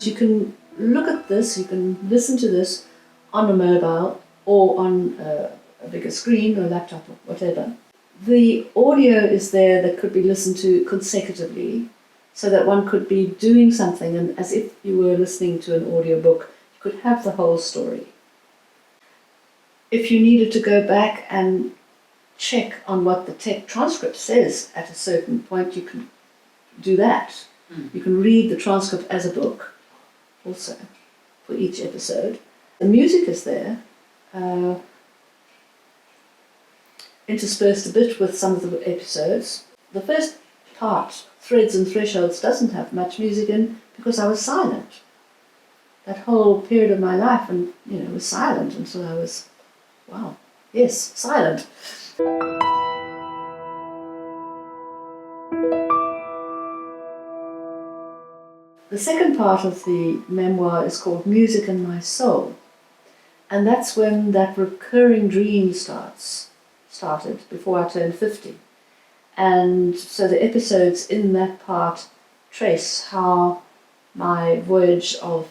You can look at this, you can listen to this on a mobile or on a bigger screen or laptop or whatever. The audio is there that could be listened to consecutively, so that one could be doing something, and as if you were listening to an audiobook, you could have the whole story. If you needed to go back and check on what the tech transcript says at a certain point, you can do that. You can read the transcript as a book also for each episode. The music is there, interspersed a bit with some of the episodes. The first part, Threads and Thresholds, doesn't have much music in because I was silent. That whole period of my life, and was silent until I was, silent. The second part of the memoir is called Music and My Soul, and that's when that recurring dream started before I turned 50. And so the episodes in that part trace how my voyage of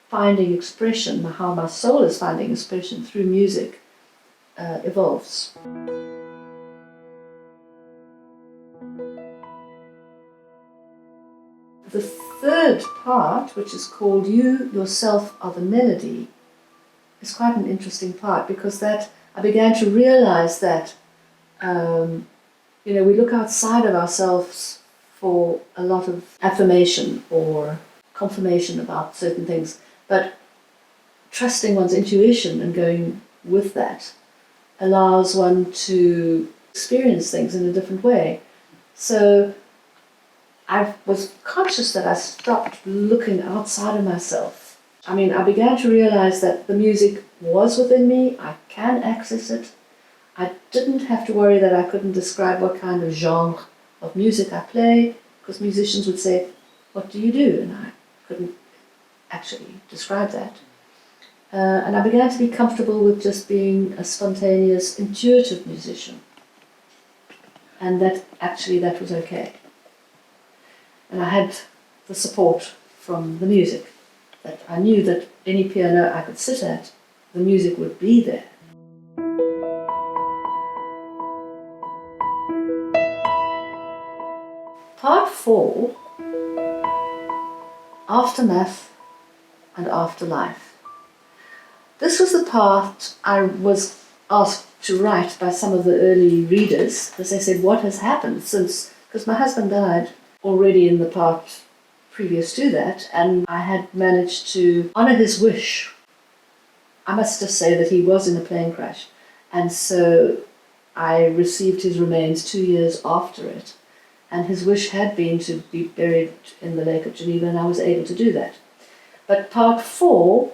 finding expression, how my soul is finding expression through music, evolves. The third part, which is called You Yourself Are the Melody, is quite an interesting part, because that I began to realize that we look outside of ourselves for a lot of affirmation or confirmation about certain things, but trusting one's intuition and going with that allows one to experience things in a different way. So I was conscious that I stopped looking outside of myself. I began to realize that the music was within me, I can access it. I didn't have to worry that I couldn't describe what kind of genre of music I play, because musicians would say, "What do you do?" And I couldn't actually describe that. And I began to be comfortable with just being a spontaneous, intuitive musician. And that was okay. And I had the support from the music, that I knew that any piano I could sit at, the music would be there. Part 4, Aftermath and Afterlife. This was the part I was asked to write by some of the early readers, because they said, what has happened since, because my husband died already in the part previous to that, and I had managed to honour his wish. I must just say that he was in a plane crash, and so I received his remains 2 years after it, and his wish had been to be buried in the Lake of Geneva, and I was able to do that. But part 4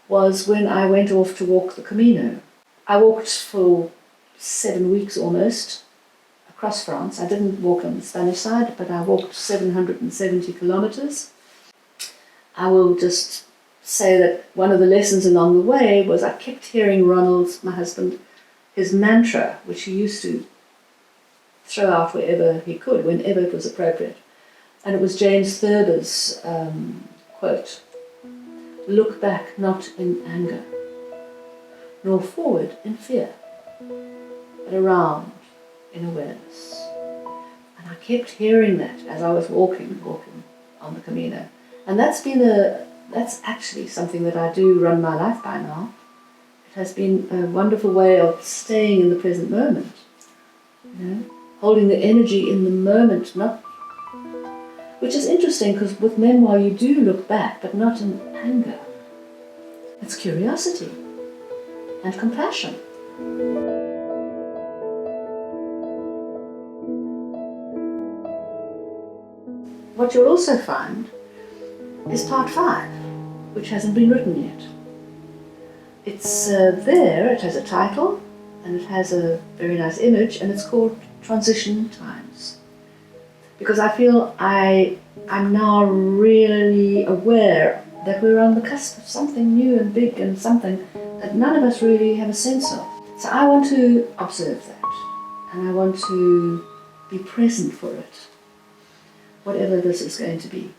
was when I went off to walk the Camino. I walked for 7 weeks almost across France. I didn't walk on the Spanish side, but I walked 770 kilometers. I will just say that one of the lessons along the way was I kept hearing Ronald, my husband, his mantra, which he used to throw out wherever he could, whenever it was appropriate. And it was James Thurber's quote, "Look back not in anger, nor forward in fear, but around in awareness." And I kept hearing that as I was walking on the Camino. And that's actually something that I do run my life by now. It has been a wonderful way of staying in the present moment, holding the energy in the moment, which is interesting, because with memoir you do look back, but not in anger. It's curiosity and compassion. What you'll also find is part 5, which hasn't been written yet. It's there, it has a title, and it has a very nice image, and it's called Transition Times. Because I feel I'm now really aware that we're on the cusp of something new and big, and something that none of us really have a sense of. So I want to observe that, and I want to be present for it, whatever this is going to be.